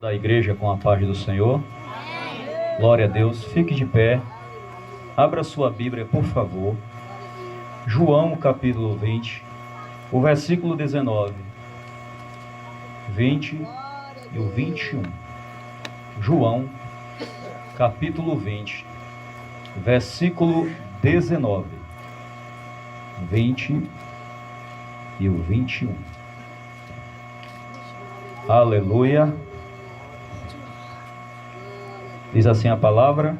Da igreja com a paz do Senhor. Glória a Deus. Fique de pé. Abra sua Bíblia, por favor. João, capítulo 20, o versículo 19, 20 e o 21. João, capítulo 20, versículo 19, 20 e o 21. Aleluia. Diz assim a palavra: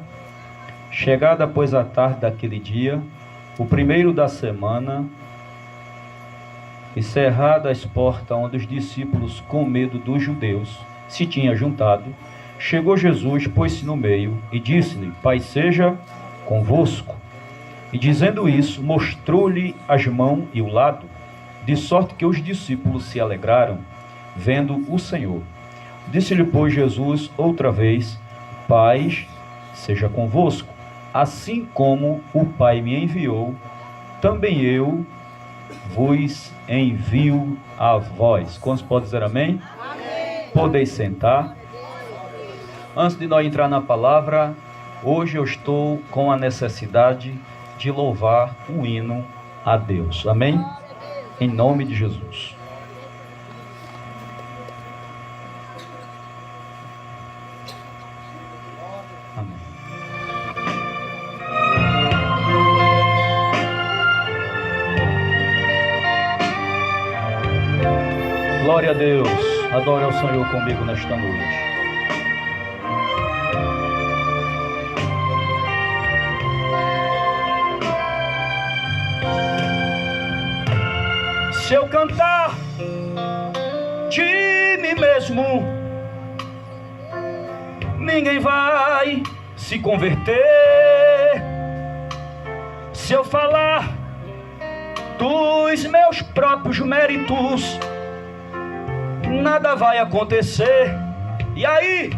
chegada, pois, a tarde daquele dia, o primeiro da semana, e cerradas as portas onde os discípulos, com medo dos judeus, se tinham juntado, chegou Jesus, pôs-se no meio e disse-lhe: Pai seja convosco. E dizendo isso, mostrou-lhe as mãos e o lado, de sorte que os discípulos se alegraram, vendo o Senhor. Disse-lhe, pois, Jesus outra vez: Pai seja convosco. Assim como o Pai me enviou, também eu vos envio a vós. Quantos podem dizer amém? Amém. Podeis sentar. Antes de nós entrar na palavra, hoje eu estou com a necessidade de louvar um hino a Deus. Amém? Em nome de Jesus. Glória a Deus. Adore ao Senhor comigo nesta noite. Se eu cantar de mim mesmo, ninguém vai se converter. Se eu falar dos meus próprios méritos, nada vai acontecer. E aí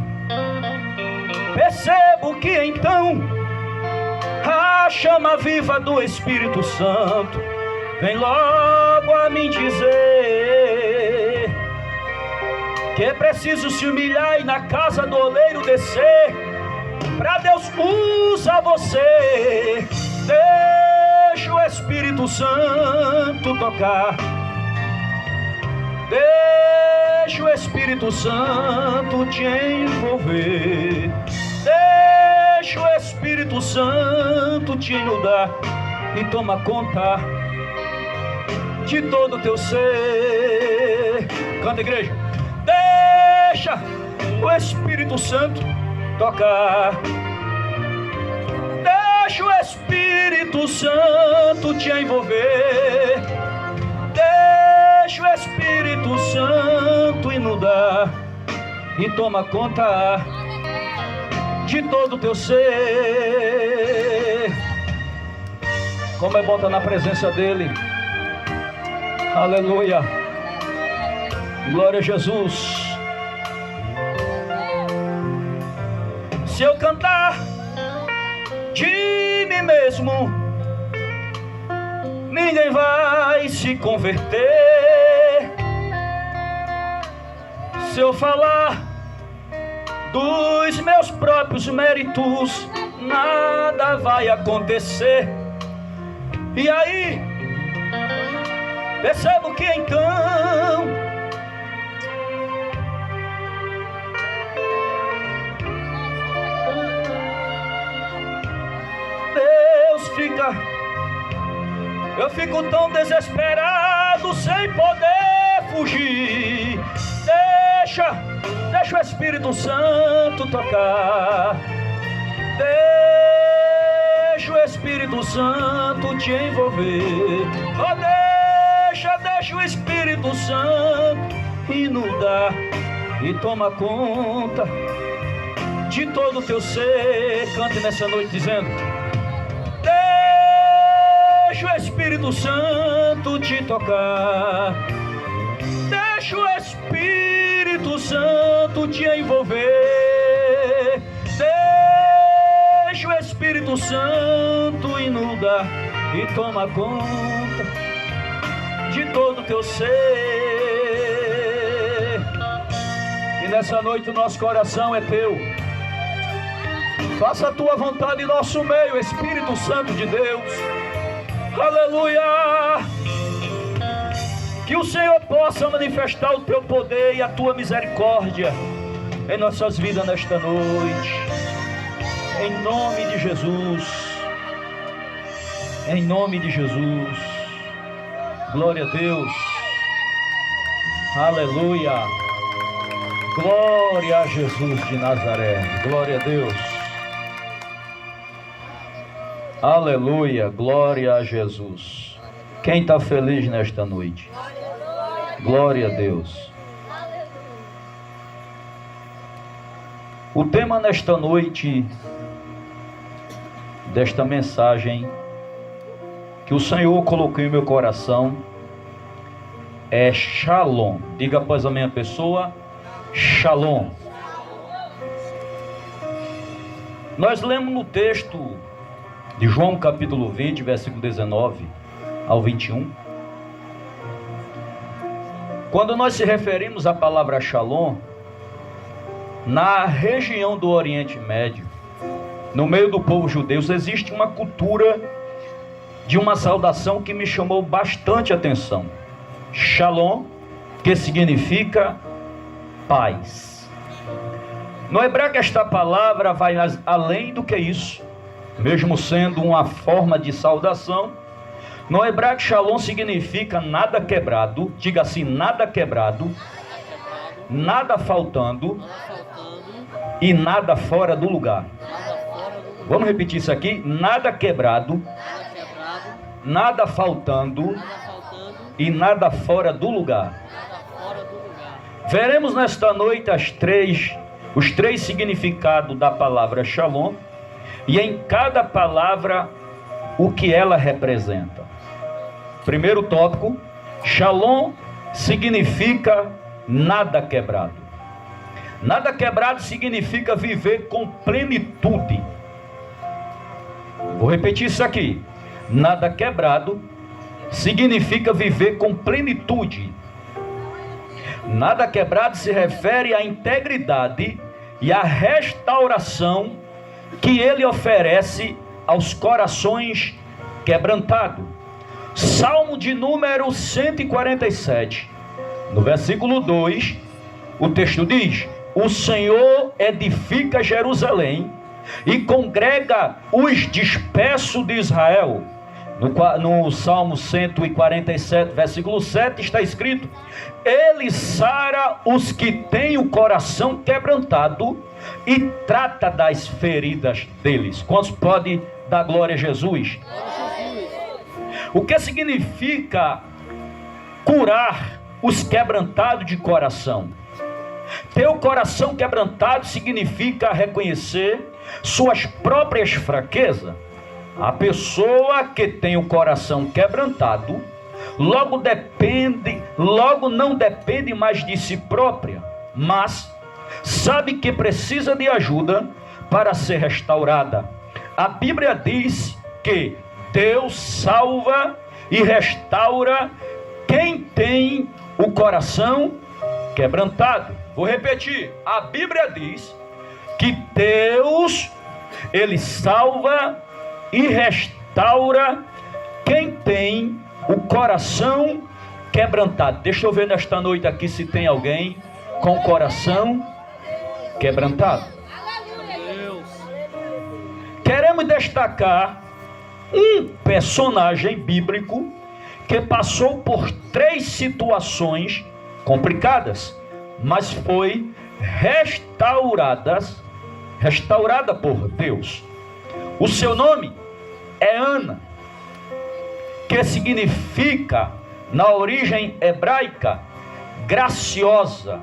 percebo que então a chama viva do Espírito Santo vem logo a me dizer que é preciso se humilhar e na casa do oleiro descer, para Deus usar você. Deixa o Espírito Santo tocar. Deixa o Espírito Santo te envolver. Deixa o Espírito Santo te inundar e toma conta de todo o teu ser. Canta, igreja. Deixa o Espírito Santo tocar. Deixa o Espírito Santo te envolver. Deixa o Espírito Santo inundar e toma conta de todo o teu ser. Como é bom estar na presença dele. Aleluia. Glória a Jesus. Se eu cantar de mim mesmo, ninguém vai se converter. Se eu falar dos meus próprios méritos, nada vai acontecer. E aí percebo que então Deus fica. Eu fico tão desesperado, sem poder fugir. Deixa o Espírito Santo tocar. Deixa o Espírito Santo te envolver. Oh, deixa o Espírito Santo inundar e toma conta de todo o teu ser. Cante nessa noite dizendo: deixa o Espírito Santo te tocar. Deixa o Espírito Santo te envolver. Deixa o Espírito Santo inundar e toma conta de todo o teu ser. E nessa noite o nosso coração é teu. Faça a tua vontade em nosso meio, Espírito Santo de Deus. Aleluia! Que o Senhor possa manifestar o teu poder e a tua misericórdia em nossas vidas nesta noite. Em nome de Jesus. Em nome de Jesus. Glória a Deus. Aleluia. Glória a Jesus de Nazaré. Glória a Deus. Aleluia. Glória a Jesus. Quem está feliz nesta noite? Glória a Deus. O tema nesta noite desta mensagem que o Senhor colocou em meu coração é Shalom. Diga após a minha pessoa, Shalom. Nós lemos no texto de João capítulo 20, versículo 19 ao 21. Quando nós se referimos à palavra Shalom, na região do Oriente Médio, no meio do povo judeu, existe uma cultura de uma saudação que me chamou bastante atenção. Shalom, que significa paz. No hebraico esta palavra vai além do que isso, mesmo sendo uma forma de saudação. No hebraico Shalom significa nada quebrado, diga assim, nada quebrado, nada faltando e nada fora do lugar. Vamos repetir isso aqui, nada quebrado, nada faltando e nada fora do lugar. Veremos nesta noite os três significados da palavra Shalom e em cada palavra o que ela representa. Primeiro tópico, Shalom significa nada quebrado. Nada quebrado significa viver com plenitude. Vou repetir isso aqui. Nada quebrado significa viver com plenitude. Nada quebrado se refere à integridade e à restauração que ele oferece aos corações quebrantados. Salmo de número 147, no versículo 2, o texto diz: o Senhor edifica Jerusalém e congrega os dispersos de Israel. No Salmo 147, versículo 7, está escrito: ele sara os que têm o coração quebrantado e trata das feridas deles. Quantos podem dar glória a Jesus? O que significa curar os quebrantados de coração? Ter o coração quebrantado significa reconhecer suas próprias fraquezas. A pessoa que tem o coração quebrantado, logo não depende mais de si própria, mas sabe que precisa de ajuda para ser restaurada. A Bíblia diz que Deus salva e restaura quem tem o coração quebrantado. Vou repetir, a Bíblia diz que Deus, ele salva e restaura quem tem o coração quebrantado. Deixa eu ver nesta noite aqui se tem alguém com o coração quebrantado. Queremos destacar um personagem bíblico que passou por 3 situações complicadas, mas foi restaurada por Deus. O seu nome é Ana, que significa, na origem hebraica, graciosa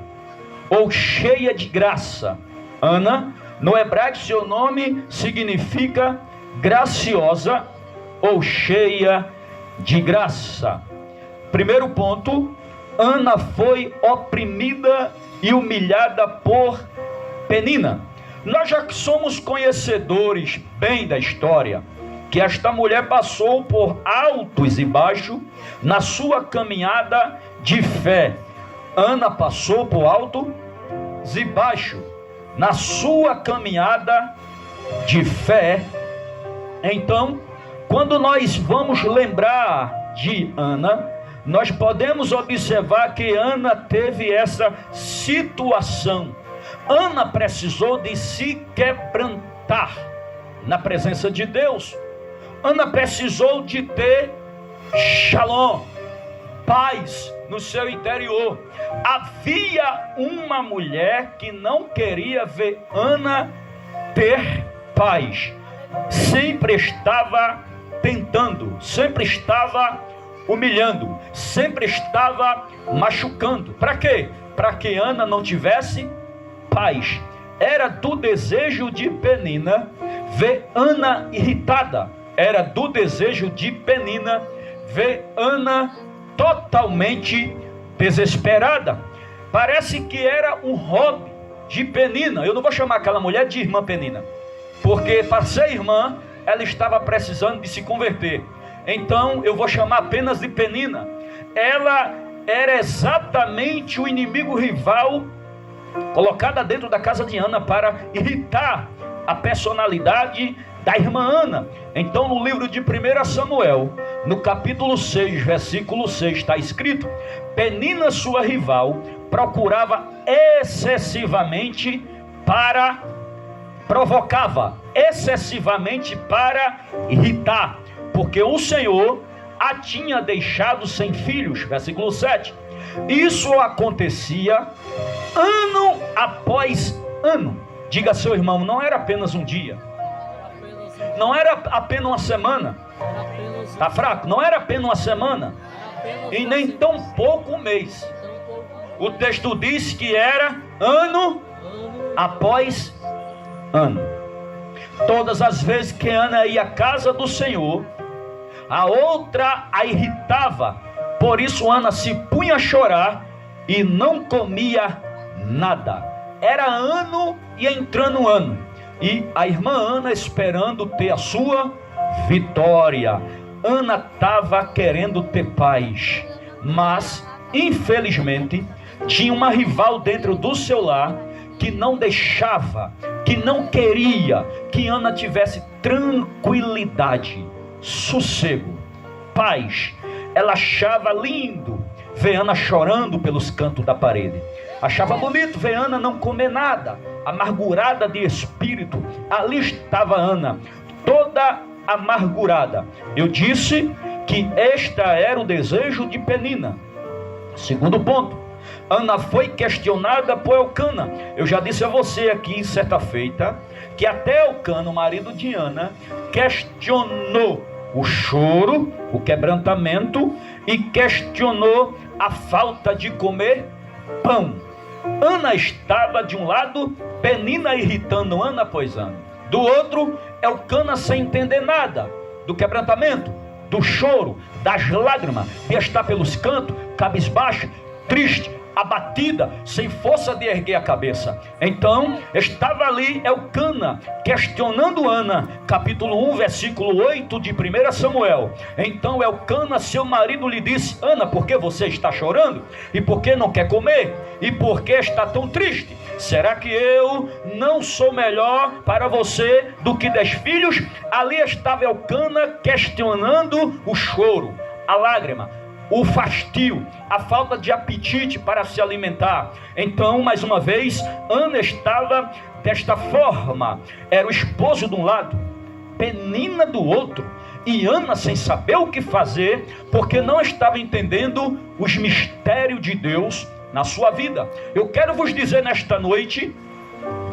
ou cheia de graça. Ana, no hebraico, seu nome significa graciosa ou cheia de graça. Primeiro ponto, Ana foi oprimida e humilhada por Penina. Nós já somos conhecedores bem da história, que esta mulher passou por altos e baixos na sua caminhada de fé. Ana passou por alto altos e baixos na sua caminhada de fé. Então, quando nós vamos lembrar de Ana, nós podemos observar que Ana teve essa situação. Ana precisou de se quebrantar na presença de Deus. Ana precisou de ter shalom, paz no seu interior. Havia uma mulher que não queria ver Ana ter paz. Sempre estava tentando, sempre estava humilhando, sempre estava machucando. Para quê? Para que Ana não tivesse paz. Era do desejo de Penina ver Ana irritada. Era do desejo de Penina ver Ana totalmente desesperada. Parece que era um hobby de Penina. Eu não vou chamar aquela mulher de irmã Penina, porque para ser irmã, ela estava precisando de se converter. Então eu vou chamar apenas de Penina. Ela era exatamente o inimigo rival colocada dentro da casa de Ana para irritar a personalidade da irmã Ana. Então no livro de 1 Samuel, no capítulo 6, versículo 6, está escrito: Penina, sua rival, provocava excessivamente para irritar, porque o Senhor a tinha deixado sem filhos. Versículo 7. Isso acontecia ano após ano. Diga a seu irmão, não era apenas um dia, não era apenas uma semana. Está fraco? Não era apenas uma semana, e nem tão pouco um mês. O texto diz que era ano após ano. Todas as vezes que Ana ia à casa do Senhor, a outra a irritava. Por isso Ana se punha a chorar e não comia nada. Era ano e entrando ano, e a irmã Ana esperando ter a sua vitória. Ana estava querendo ter paz, mas infelizmente tinha uma rival dentro do seu lar que não deixava, que não queria que Ana tivesse tranquilidade, sossego, paz. Ela achava lindo ver Ana chorando pelos cantos da parede. Achava bonito ver Ana não comer nada, amargurada de espírito. Ali estava Ana, toda amargurada. Eu disse que esta era o desejo de Penina. Segundo ponto, Ana foi questionada por Elcana. Eu já disse a você aqui certa feita que até Elcana, o marido de Ana, questionou o choro, o quebrantamento, e questionou a falta de comer pão. Ana estava de um lado, Penina irritando Ana após ano. Do outro, Elcana sem entender nada do quebrantamento, do choro, das lágrimas, de estar pelos cantos, cabisbaixa, triste, abatida, sem força de erguer a cabeça. Então estava ali Elcana questionando Ana, capítulo 1, versículo 8 de 1 Samuel. Então Elcana, seu marido, lhe disse: Ana, por que você está chorando? E por que não quer comer? E por que está tão triste? Será que eu não sou melhor para você do que 10 filhos? Ali estava Elcana questionando o choro, a lágrima, o fastio, a falta de apetite para se alimentar. Então, mais uma vez, Ana estava desta forma. Era o esposo de um lado, Penina do outro, e Ana sem saber o que fazer, porque não estava entendendo os mistérios de Deus na sua vida. Eu quero vos dizer nesta noite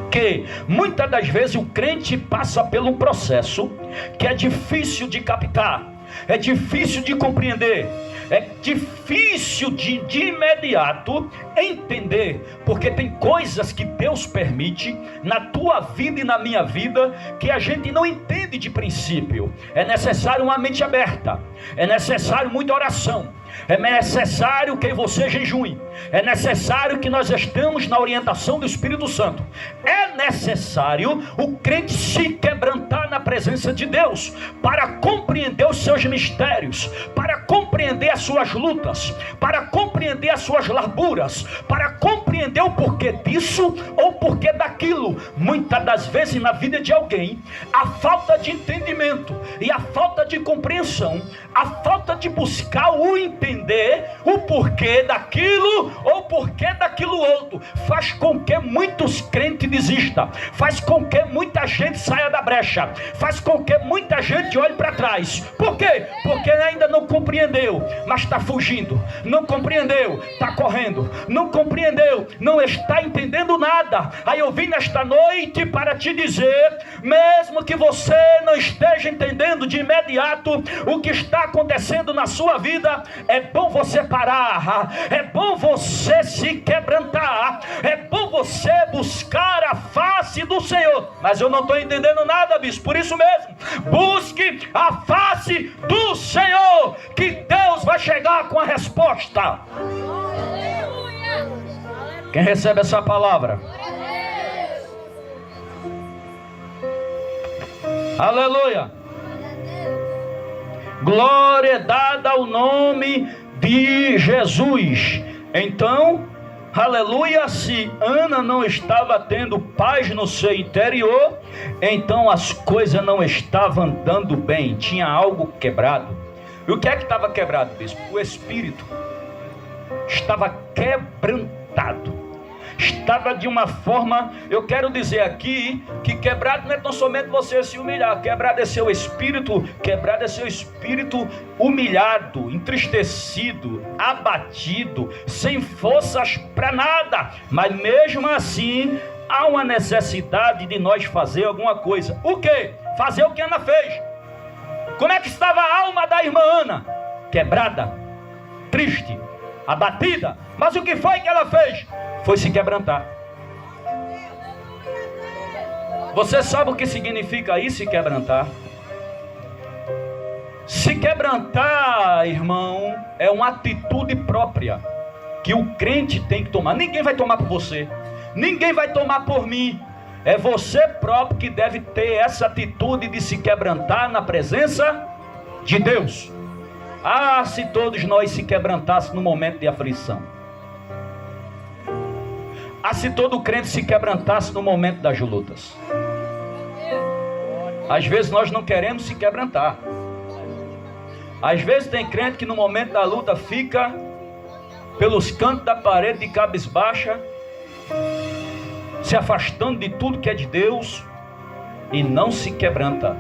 que muitas das vezes o crente passa por um processo que é difícil de captar, é difícil de compreender, é difícil de imediato entender, porque tem coisas que Deus permite na tua vida e na minha vida que a gente não entende de princípio. É necessário uma mente aberta, é necessário muita oração, É necessário que você jejue. É necessário que nós estejamos na orientação do Espírito Santo. É necessário o crente se quebrantar na presença de Deus, para compreender os seus mistérios, para compreender as suas lutas, para compreender as suas larguras, para compreender o porquê disso ou o porquê daquilo. Muitas das vezes na vida de alguém, a falta de entendimento e a falta de compreensão, a falta de buscar o entender o porquê daquilo ou o porquê daquilo outro, faz com que muitos crentes desistam, faz com que muita gente saia da brecha, faz com que muita gente olhe para trás. Por quê? Porque ainda não compreendeu, mas está fugindo, não compreendeu, está correndo, não compreendeu, não está entendendo nada. Aí eu vim nesta noite para te dizer, mesmo que você não esteja entendendo de imediato o que está acontecendo na sua vida, é bom você parar, é bom você se quebrantar, é bom você buscar a face do Senhor. Mas eu não estou entendendo nada, bispo. Por isso mesmo, busque a face do Senhor, que Deus vai chegar com a resposta. Quem recebe essa palavra? Aleluia! Glória dada ao nome de Jesus. Então, aleluia, se Ana não estava tendo paz no seu interior, então as coisas não estavam andando bem, tinha algo quebrado. E o que é que estava quebrado, bispo? O espírito estava quebrantado. Estava de uma forma, eu quero dizer aqui, que quebrado não é tão somente você se humilhar, quebrado é seu espírito, quebrado é seu espírito humilhado, entristecido, abatido, sem forças para nada. Mas mesmo assim, há uma necessidade de nós fazer alguma coisa. O quê? Fazer o que Ana fez. Como é que estava a alma da irmã Ana? Quebrada, triste, abatida. Mas o que foi que ela fez? Foi se quebrantar. Você sabe o que significa isso, se quebrantar? Se quebrantar, irmão, é uma atitude própria que o crente tem que tomar. Ninguém vai tomar por você, ninguém vai tomar por mim. É você próprio que deve ter essa atitude de se quebrantar na presença de Deus. Ah, se todos nós se quebrantássemos no momento de aflição. Ah, se todo crente se quebrantasse no momento das lutas. Às vezes nós não queremos se quebrantar. Às vezes tem crente que no momento da luta fica pelos cantos da parede de cabisbaixa, se afastando de tudo que é de Deus e não se quebranta.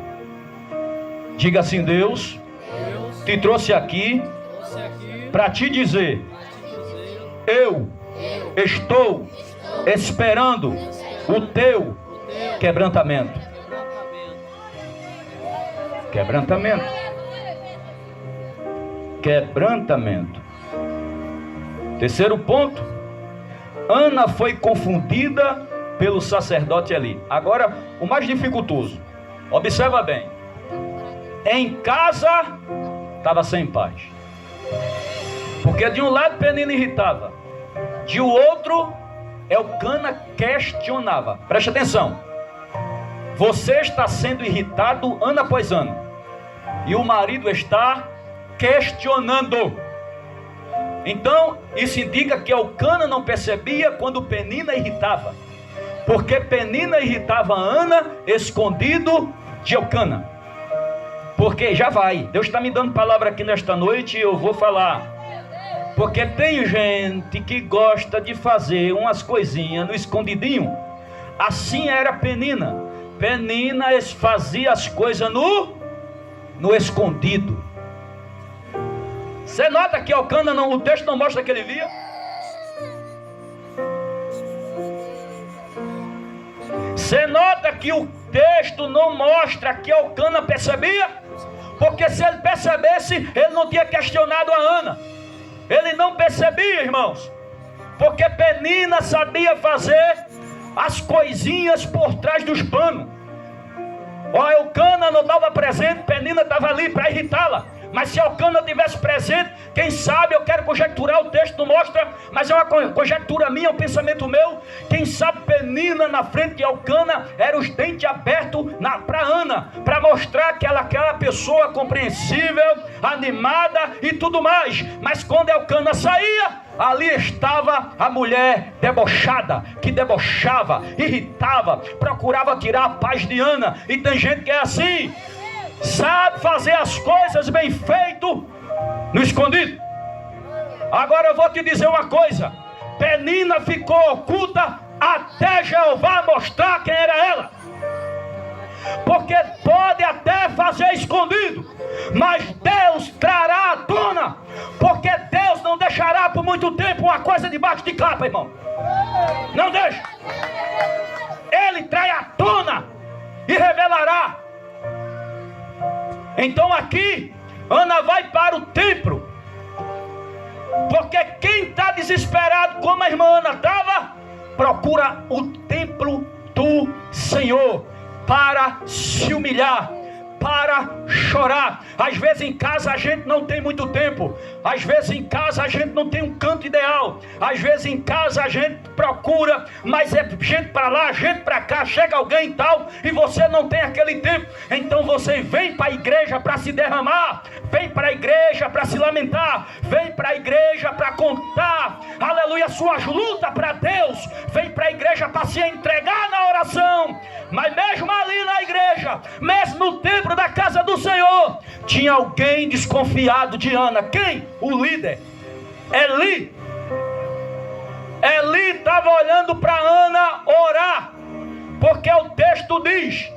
Diga assim: Deus te trouxe aqui para te dizer, eu estou esperando o teu quebrantamento. Quebrantamento. Quebrantamento. Terceiro ponto. Ana foi confundida pelo sacerdote Eli. Agora, o mais dificultoso. Observa bem. Em casa, estava sem paz. Porque de um lado Penina irritava, de outro Elcana questionava. Preste atenção. Você está sendo irritado ano após ano, e o marido está questionando. Então, isso indica que Elcana não percebia quando Penina irritava, porque Penina irritava Ana escondido de Elcana. Porque já vai, Deus está me dando palavra aqui nesta noite e eu vou falar. Porque tem gente que gosta de fazer umas coisinhas no escondidinho. Assim era Penina. Penina fazia as coisas no escondido. Você nota que Elcana não, o texto não mostra que ele via? Você nota que o texto não mostra que Elcana percebia? Porque se ele percebesse, ele não tinha questionado a Ana. Ele não percebia, irmãos, porque Penina sabia fazer as coisinhas por trás dos panos. Elcana não estava presente, Penina estava ali para irritá-la, Mas se Elcana tivesse presente, quem sabe, eu quero conjecturar, o texto não mostra, mas é uma conjectura minha, um pensamento meu. Quem sabe Penina na frente de Elcana era os dentes abertos para Ana, para mostrar que ela é aquela pessoa compreensível, animada e tudo mais. Mas quando Elcana saía, ali estava a mulher debochada, que debochava, irritava, procurava tirar a paz de Ana. E tem gente que é assim, sabe fazer as coisas bem feito no escondido. Agora eu vou te dizer uma coisa: Penina ficou oculta até Jeová mostrar quem era ela. Porque pode até fazer escondido, mas Deus trará à tona. Porque Deus não deixará por muito tempo uma coisa debaixo de capa, irmão. Não deixa. Ele trai à tona e revelará. Então aqui Ana vai para o templo, porque quem está desesperado como a irmã Ana estava, procura o templo do Senhor para se humilhar, para chorar. Às vezes em casa a gente não tem muito tempo, às vezes em casa a gente não tem um canto ideal, às vezes em casa a gente procura, mas é gente para lá, gente para cá, chega alguém e tal, e você não tem aquele tempo. Então você vem para a igreja para se derramar, vem para a igreja para se lamentar, vem para a igreja para contar, aleluia, suas lutas para Deus, vem para a igreja para se entregar na oração. Mas mesmo ali na igreja, mesmo no templo da casa do Senhor, tinha alguém desconfiado de Ana. Quem? O líder, Eli. Eli estava olhando para Ana orar, porque o texto diz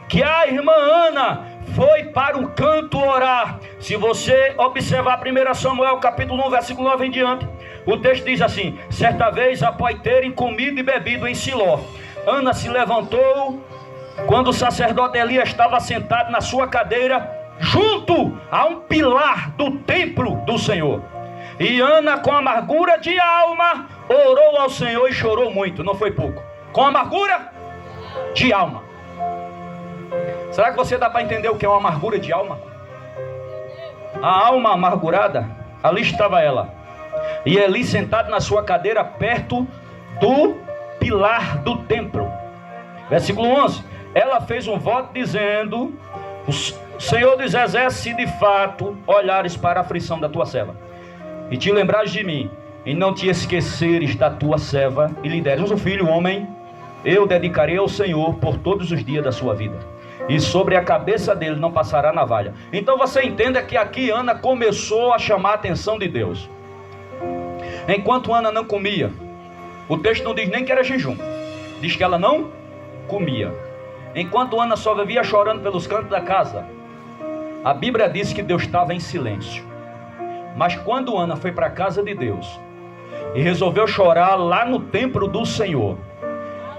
que a irmã Ana foi para um canto orar. Se você observar 1 Samuel capítulo 1 versículo 9 em diante, o texto diz assim: certa vez, após terem comido e bebido em Siló, Ana se levantou quando o sacerdote Elias estava sentado na sua cadeira junto a um pilar do templo do Senhor. E Ana, com amargura de alma, orou ao Senhor e chorou muito, não foi pouco. Com amargura de alma. Será que você dá para entender o que é uma amargura de alma? A alma amargurada, ali estava ela. E Eli sentado na sua cadeira perto do pilar do templo. Versículo 11. Ela fez um voto dizendo: o Senhor dos Exércitos, se de fato olhares para a aflição da tua serva, e te lembrares de mim, e não te esqueceres da tua serva, e lhe deres um filho, homem, eu dedicarei ao Senhor por todos os dias da sua vida, e sobre a cabeça dele não passará navalha. Então você entenda que aqui Ana começou a chamar a atenção de Deus. Enquanto Ana não comia, o texto não diz nem que era jejum, diz que ela não comia. Enquanto Ana só vivia chorando pelos cantos da casa, a Bíblia diz que Deus estava em silêncio. Mas quando Ana foi para a casa de Deus e resolveu chorar lá no templo do Senhor,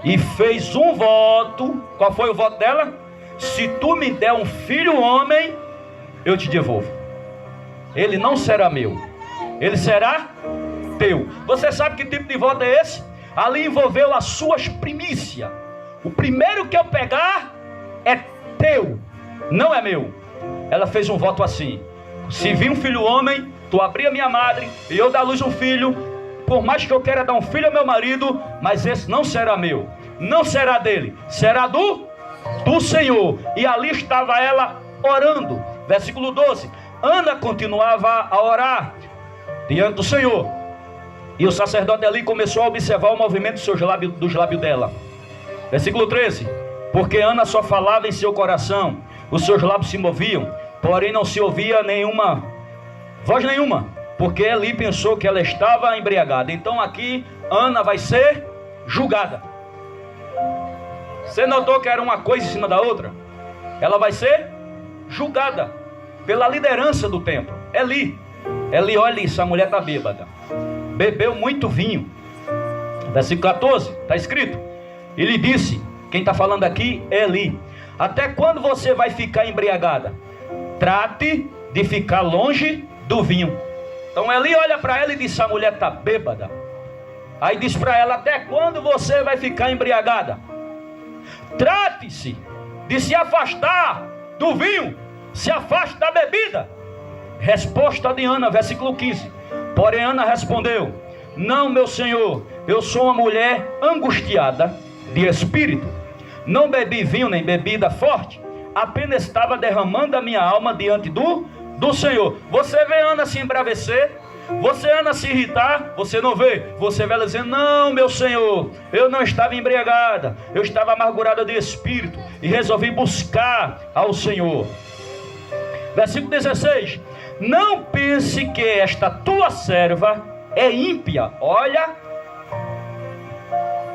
e fez um voto, qual foi o voto dela? Se tu me der um filho homem, eu te devolvo. Ele não será meu, ele será teu. Você sabe que tipo de voto é esse? Ali envolveu as suas primícias. O primeiro que eu pegar é teu, não é meu. Ela fez um voto assim: se vir um filho homem, tu abrir a minha madre e eu dar à luz um filho, por mais que eu queira dar um filho ao meu marido, mas esse não será meu, não será dele, será do Senhor. E ali estava ela orando. Versículo 12. Ana continuava a orar diante do Senhor, e o sacerdote ali começou a observar o movimento dos lábios dela. Versículo 13. Porque Ana só falava em seu coração, os seus lábios se moviam, porém não se ouvia nenhuma voz nenhuma, porque Eli pensou que ela estava embriagada. Então aqui Ana vai ser julgada. Você notou que era uma coisa em cima da outra? Ela vai ser julgada pela liderança do templo. Eli, olha isso, a mulher está bêbada, bebeu muito vinho. Versículo 14, está escrito: e lhe disse, quem está falando aqui é Eli: até quando você vai ficar embriagada? Trate de ficar longe do vinho. Então Eli olha para ela e diz: a mulher está bêbada. Aí diz para ela: até quando você vai ficar embriagada? Trate-se de se afastar do vinho, se afaste da bebida. Resposta de Ana, versículo 15. Porém Ana respondeu: não, meu senhor, eu sou uma mulher angustiada de espírito. Não bebi vinho nem bebida forte, apenas estava derramando a minha alma diante do Senhor. Você vê Ana se embravecer? Você Ana se irritar? Você não vê? Você vê ela dizendo: não, meu senhor, eu não estava embriagada, eu estava amargurada de espírito e resolvi buscar ao Senhor. Versículo 16. Não pense que esta tua serva é ímpia. Olha,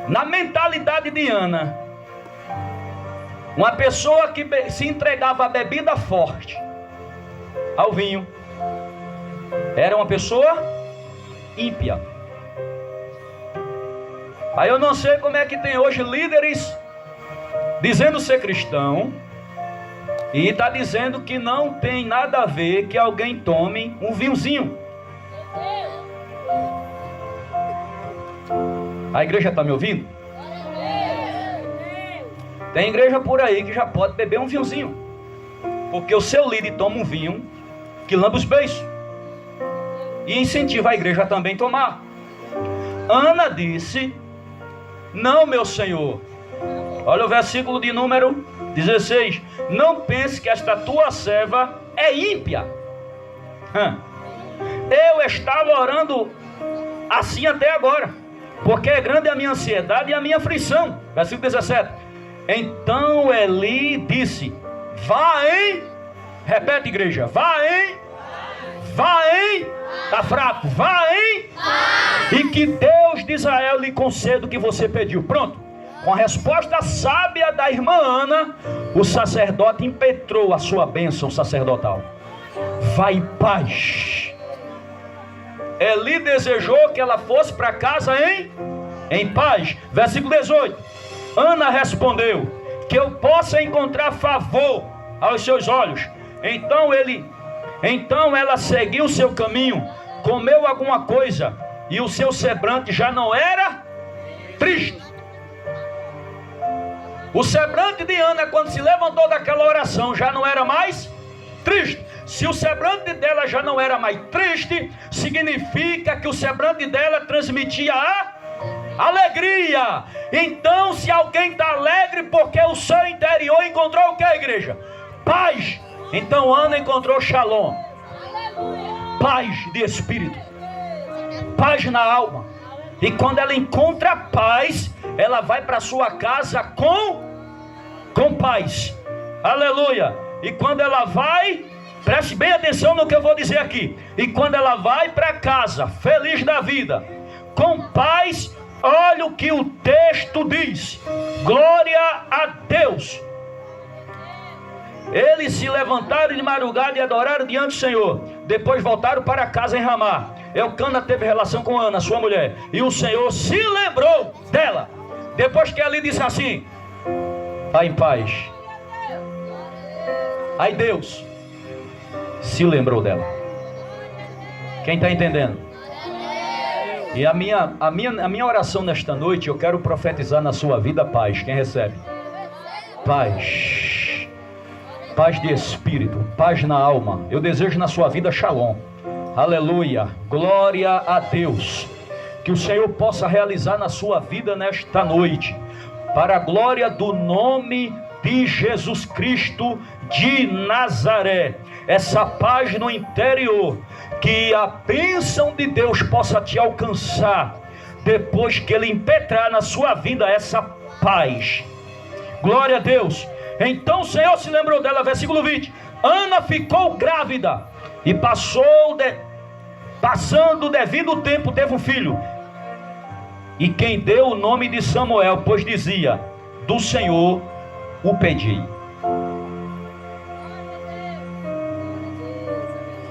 na mentalidade de Ana, uma pessoa que se entregava à bebida forte, ao vinho, era uma pessoa ímpia. Aí eu não sei como é que tem hoje líderes dizendo ser cristão e está dizendo que não tem nada a ver que alguém tome um vinhozinho. A igreja está me ouvindo? Tem igreja por aí que já pode beber um vinhozinho, porque o seu líder toma um vinho que lamba os beiços e incentiva a igreja a também tomar. Ana disse: não, meu senhor. Olha o versículo de número 16. Não pense que esta tua serva é ímpia. Eu estava orando assim até agora, porque é grande a minha ansiedade e a minha aflição. Versículo 17. Então Eli disse: vá em... Repete, igreja. Vá em... Está fraco. Vá em... E que Deus de Israel lhe conceda o que você pediu. Pronto. Com a resposta sábia da irmã Ana, o sacerdote impetrou a sua bênção sacerdotal. Vá em paz. Eli desejou que ela fosse para casa em paz. Versículo 18. Ana respondeu: que eu possa encontrar favor aos seus olhos. Então ela seguiu o seu caminho, comeu alguma coisa, e o seu semblante já não era triste. O semblante de Ana, quando se levantou daquela oração, já não era mais triste. Se o semblante dela já não era mais triste, significa que o semblante dela transmitia a alegria. Então, se alguém está alegre, porque o seu interior encontrou o que, igreja? Paz. Então Ana encontrou shalom, paz de espírito, paz na alma. E quando ela encontra paz, ela vai para sua casa com paz. Aleluia. E quando ela vai, preste bem atenção no que eu vou dizer aqui. E quando ela vai para casa, feliz da vida, com paz, olha o que o texto diz: glória a Deus. Eles se levantaram de madrugada e adoraram diante do Senhor. Depois voltaram para casa em Ramá. Eucana teve relação com Ana, sua mulher, e o Senhor se lembrou dela. Depois que ela disse assim: vá em paz. Aí Deus se lembrou dela. Quem está entendendo? E a minha oração nesta noite, eu quero profetizar na sua vida paz. Quem recebe? Paz. Paz de espírito, paz na alma. Eu desejo na sua vida shalom. Aleluia, glória a Deus. Que o Senhor possa realizar na sua vida nesta noite, para a glória do nome de Jesus Cristo de Nazaré, essa paz no interior, que a bênção de Deus possa te alcançar, depois que Ele impetrar na sua vida essa paz. Glória a Deus. Então o Senhor se lembrou dela, versículo 20. Ana ficou grávida e passando o devido tempo teve um filho, e quem deu o nome de Samuel, pois dizia: do Senhor o pedi.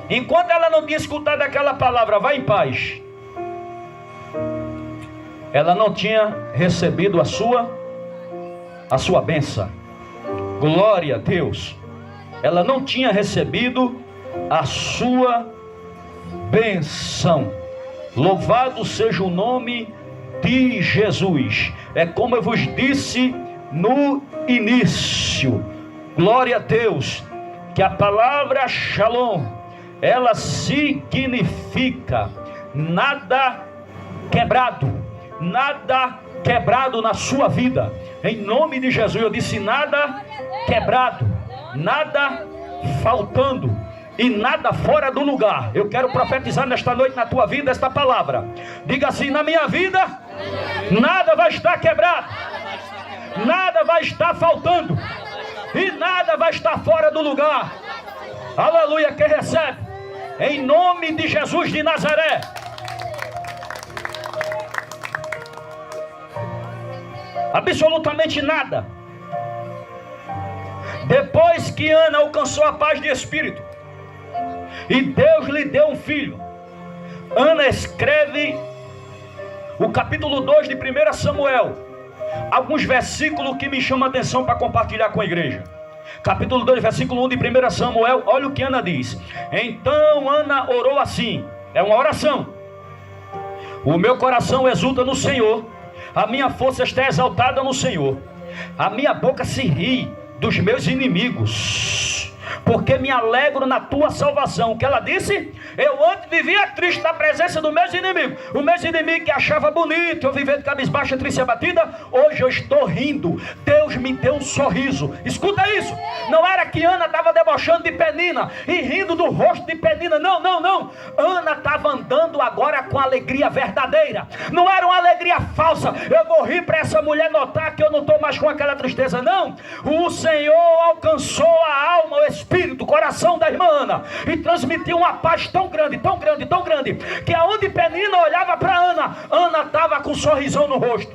Enquanto ela não tinha escutado aquela palavra, vá em paz, ela não tinha recebido a sua bênção. Glória a Deus. Ela não tinha recebido a sua bênção. Louvado seja o nome de Jesus. É como eu vos disse no início. Glória a Deus. Que a palavra shalom, ela significa nada quebrado. Nada quebrado na sua vida. Em nome de Jesus, eu disse nada quebrado, nada faltando e nada fora do lugar. Eu quero profetizar nesta noite na tua vida esta palavra. Diga assim: na minha vida nada vai estar quebrado, nada vai estar faltando e nada vai estar fora do lugar. Aleluia. Quem recebe? Em nome de Jesus de Nazaré. Absolutamente nada. Depois que Ana alcançou a paz de espírito e Deus lhe deu um filho, Ana escreve o capítulo 2 de 1 Samuel. Alguns versículos que me chamam a atenção para compartilhar com a igreja. Capítulo 2, versículo 1 de 1 Samuel. Olha o que Ana diz. Então Ana orou assim. É uma oração. O meu coração exulta no Senhor, a minha força está exaltada no Senhor. A minha boca se ri dos meus inimigos, porque me alegro na tua salvação. O que ela disse? Eu antes vivia triste na presença dos meus inimigos. Os meus inimigos que achavam bonito eu viver de cabeça baixa, triste e abatida. Hoje eu estou rindo. Deus me deu um sorriso. Escuta isso. Não era que Ana estava debochando de Penina e rindo do rosto de Penina. Não, não, não. Ana estava andando agora com alegria verdadeira. Não era uma alegria falsa. Eu vou rir para essa mulher notar que eu não estou mais com aquela tristeza. Não. O Senhor alcançou a alma, o espírito, o coração da irmã Ana e transmitiu uma paz tão grande, tão grande, tão grande, que aonde Penina olhava para Ana, Ana estava com um sorrisão no rosto.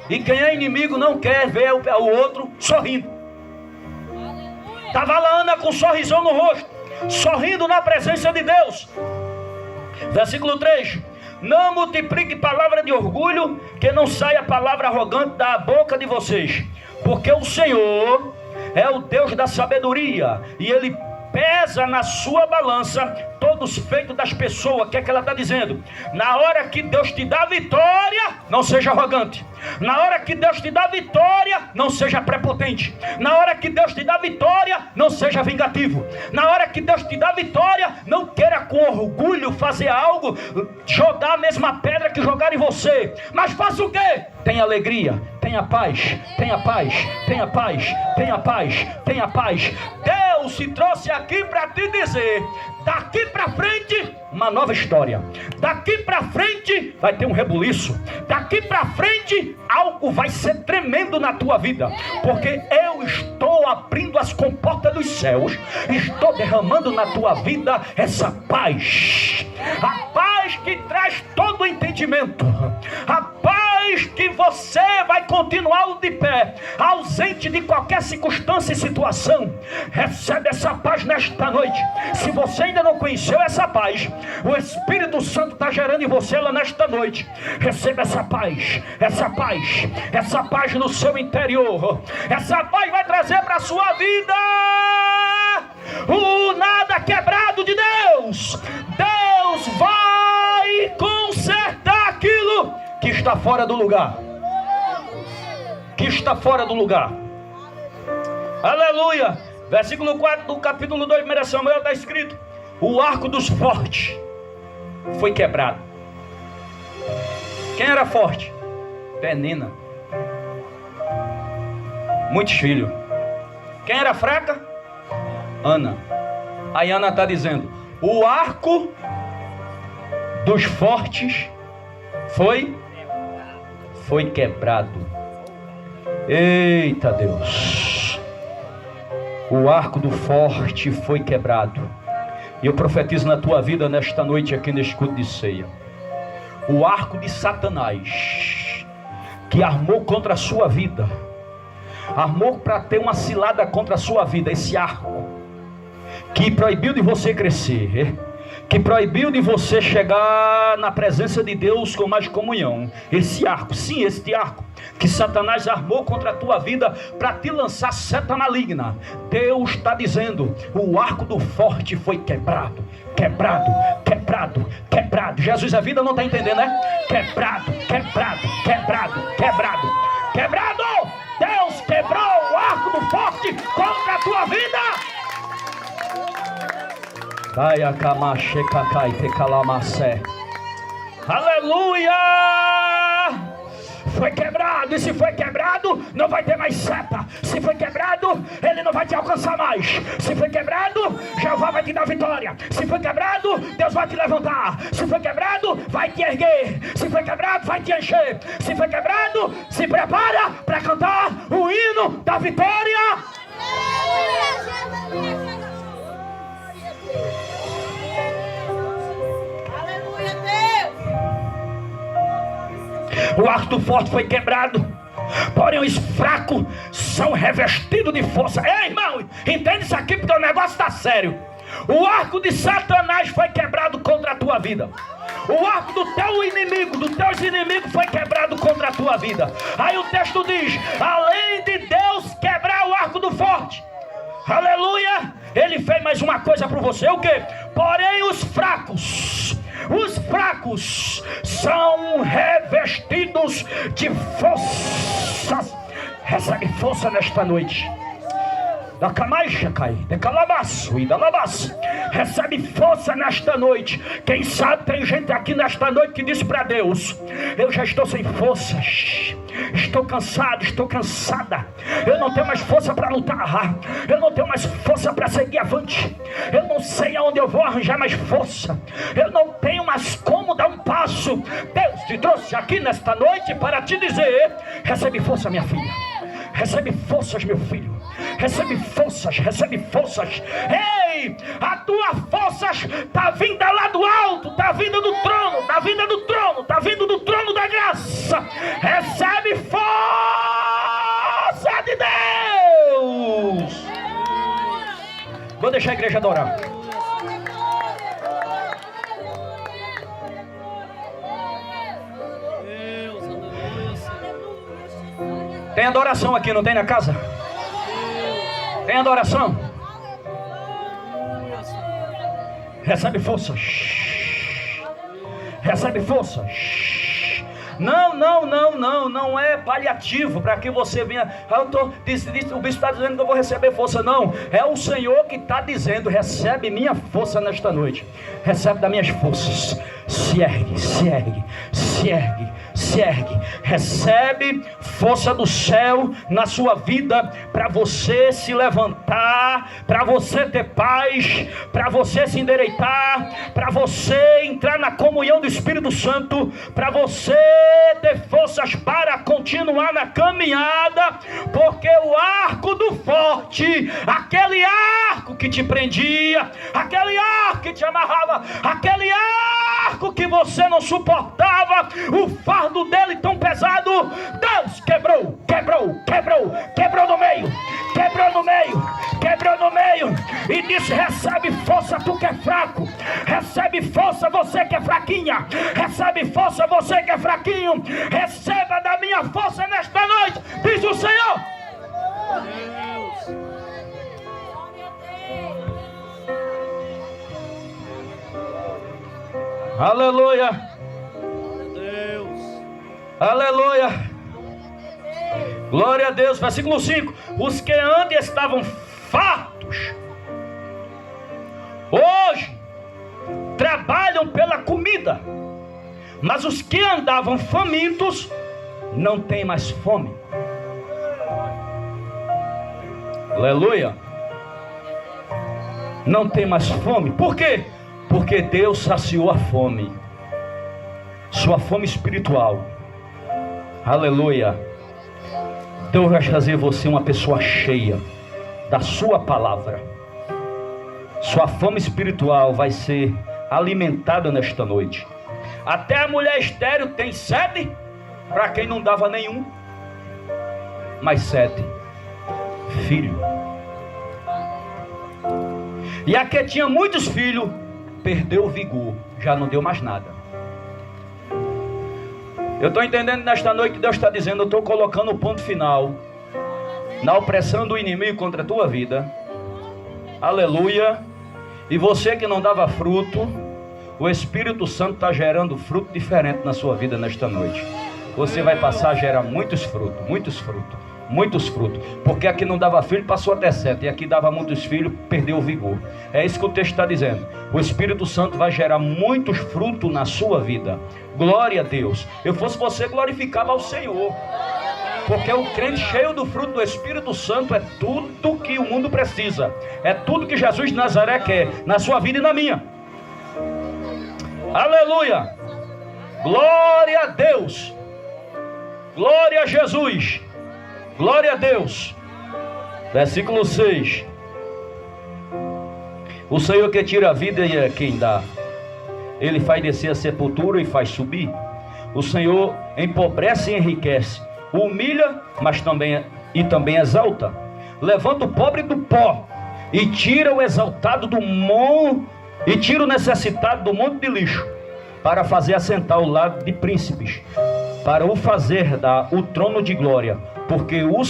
E quem é inimigo não quer ver o outro sorrindo. Estava lá Ana com um sorrisão no rosto, sorrindo na presença de Deus. Versículo 3: não multiplique palavra de orgulho, que não saia palavra arrogante da boca de vocês, porque o Senhor é o Deus da sabedoria, e Ele pesa na sua balança todos os feitos das pessoas. O que é que ela está dizendo? Na hora que Deus te dá vitória, não seja arrogante. Na hora que Deus te dá vitória, não seja prepotente. Na hora que Deus te dá vitória, não seja vingativo. Na hora que Deus te dá vitória, não queira com orgulho fazer algo, jogar a mesma pedra que jogaram em você. Mas faça o quê? Tenha alegria, tenha paz, tenha paz, tenha paz, tenha paz, tenha paz. Deus se trouxe aqui para te dizer: daqui para frente, uma nova história. Daqui para frente vai ter um rebuliço. Daqui para frente, algo vai ser tremendo na tua vida, porque eu estou abrindo as comportas dos céus, estou derramando na tua vida essa paz. A paz que traz todo o entendimento. A paz que você vai continuar de pé, ausente de qualquer circunstância e situação. Recebe essa paz nesta noite. Se você ainda não conheceu essa paz, o Espírito Santo está gerando em você ela nesta noite. Receba essa paz, essa paz, essa paz no seu interior. Essa paz vai trazer para a sua vida o nada quebrado de Deus. Deus vai consertar aquilo que está fora do lugar. Que está fora do lugar. Aleluia. Versículo 4 do capítulo 2 de 1 Samuel está escrito: o arco dos fortes foi quebrado. Quem era forte? Penina. Muitos filhos. Quem era fraca? Ana. Aí Ana está dizendo: o arco dos fortes foi quebrado. Eita Deus. O arco do forte foi quebrado. E eu profetizo na tua vida nesta noite aqui neste culto de ceia. O arco de Satanás, que armou contra a sua vida, armou para ter uma cilada contra a sua vida. Esse arco que proibiu de você crescer, que proibiu de você chegar na presença de Deus com mais comunhão. Esse arco, sim, este arco que Satanás armou contra a tua vida para te lançar seta maligna. Deus está dizendo: o arco do forte foi quebrado. Quebrado, quebrado, quebrado. Jesus, a vida não está entendendo, né? Quebrado, quebrado, quebrado, quebrado, quebrado. Deus quebrou o arco do forte contra a tua vida. Aleluia! Foi quebrado, e se foi quebrado, não vai ter mais seta. Se foi quebrado, ele não vai te alcançar mais. Se foi quebrado, Jeová vai te dar vitória. Se foi quebrado, Deus vai te levantar. Se foi quebrado, vai te erguer. Se foi quebrado, vai te encher. Se foi quebrado, se prepara para cantar o hino da vitória. O arco forte foi quebrado, porém os fracos são revestidos de força. Ei, irmão, entende isso aqui porque o negócio está sério. O arco de Satanás foi quebrado contra a tua vida. O arco do teu inimigo, dos teus inimigos foi quebrado contra a tua vida. Aí o texto diz, além de Deus quebrar o arco do forte, aleluia, ele fez mais uma coisa para você. O quê? Porém os fracos são revestidos de forças. Recebe força nesta noite. Recebe força nesta noite. Quem sabe tem gente aqui nesta noite que disse para Deus: eu já estou sem forças, estou cansado, estou cansada, eu não tenho mais força para lutar, eu não tenho mais força para seguir avante, eu não sei aonde eu vou arranjar mais força, eu não tenho mais como dar um passo. Deus te trouxe aqui nesta noite para te dizer: recebe força, minha filha. Recebe forças, meu filho. Recebe forças, recebe forças. Ei, a tua forças está vinda lá do alto, está vinda do trono, está vinda do trono, está vindo do trono da graça. Recebe força de Deus. Vou deixar a igreja adorar. Tem adoração aqui, não tem na casa? Tem adoração? Recebe forças. Recebe forças. Não é paliativo para que você venha. O bispo está dizendo que eu vou receber força. Não, é o Senhor que está dizendo: recebe minha força nesta noite. Recebe das minhas forças. Se ergue, se ergue, se ergue, se ergue. Recebe força do céu na sua vida, para você se levantar, para você ter paz, para você se endireitar, para você entrar na comunhão do Espírito Santo, para você ter forças para continuar na caminhada, porque o arco do forte, aquele arco que te prendia, aquele arco que te amarrava, aquele arco que você não suportava, o fardo dele tão pesado, Deus quebrou no meio, quebrou no meio, e disse: recebe força tu que é fraco, recebe força você que é fraquinha, recebe força você que é fraquinho, receba da minha força nesta noite, diz o Senhor. Aleluia. Aleluia. Glória a Deus. Versículo 5. Os que antes estavam fartos, hoje trabalham pela comida, mas os que andavam famintos não têm mais fome. Aleluia. Não tem mais fome. Por quê? Porque Deus saciou a fome, sua fome espiritual. Aleluia. Deus vai fazer você uma pessoa cheia da sua palavra. Sua fome espiritual vai ser alimentada nesta noite. Até a mulher estéril tem sede, para quem não dava nenhum, mas sede, filho. E a que tinha muitos filhos, perdeu o vigor, já não deu mais nada. Eu estou entendendo nesta noite que Deus está dizendo: eu estou colocando o ponto final na opressão do inimigo contra a tua vida. Aleluia. E você que não dava fruto, o Espírito Santo está gerando fruto diferente na sua vida nesta noite. Você vai passar a gerar muitos frutos, muitos frutos, muitos frutos. Porque aqui não dava filho, passou até 7. E aqui dava muitos filhos, perdeu o vigor. É isso que o texto está dizendo. O Espírito Santo vai gerar muitos frutos na sua vida. Glória a Deus. Eu fosse você, glorificava ao Senhor. Porque o crente cheio do fruto do Espírito Santo é tudo que o mundo precisa. É tudo que Jesus de Nazaré quer, na sua vida e na minha. Aleluia. Glória a Deus. Glória a Jesus. Glória a Deus. Versículo 6. O Senhor que tira a vida e é quem dá. Ele faz descer a sepultura e faz subir. O Senhor empobrece e enriquece. Humilha, mas também exalta. Levanta o pobre do pó e tira o exaltado do monte, e tira o necessitado do monte de lixo, para fazer assentar ao lado de príncipes, para o fazer dar o trono de glória, porque do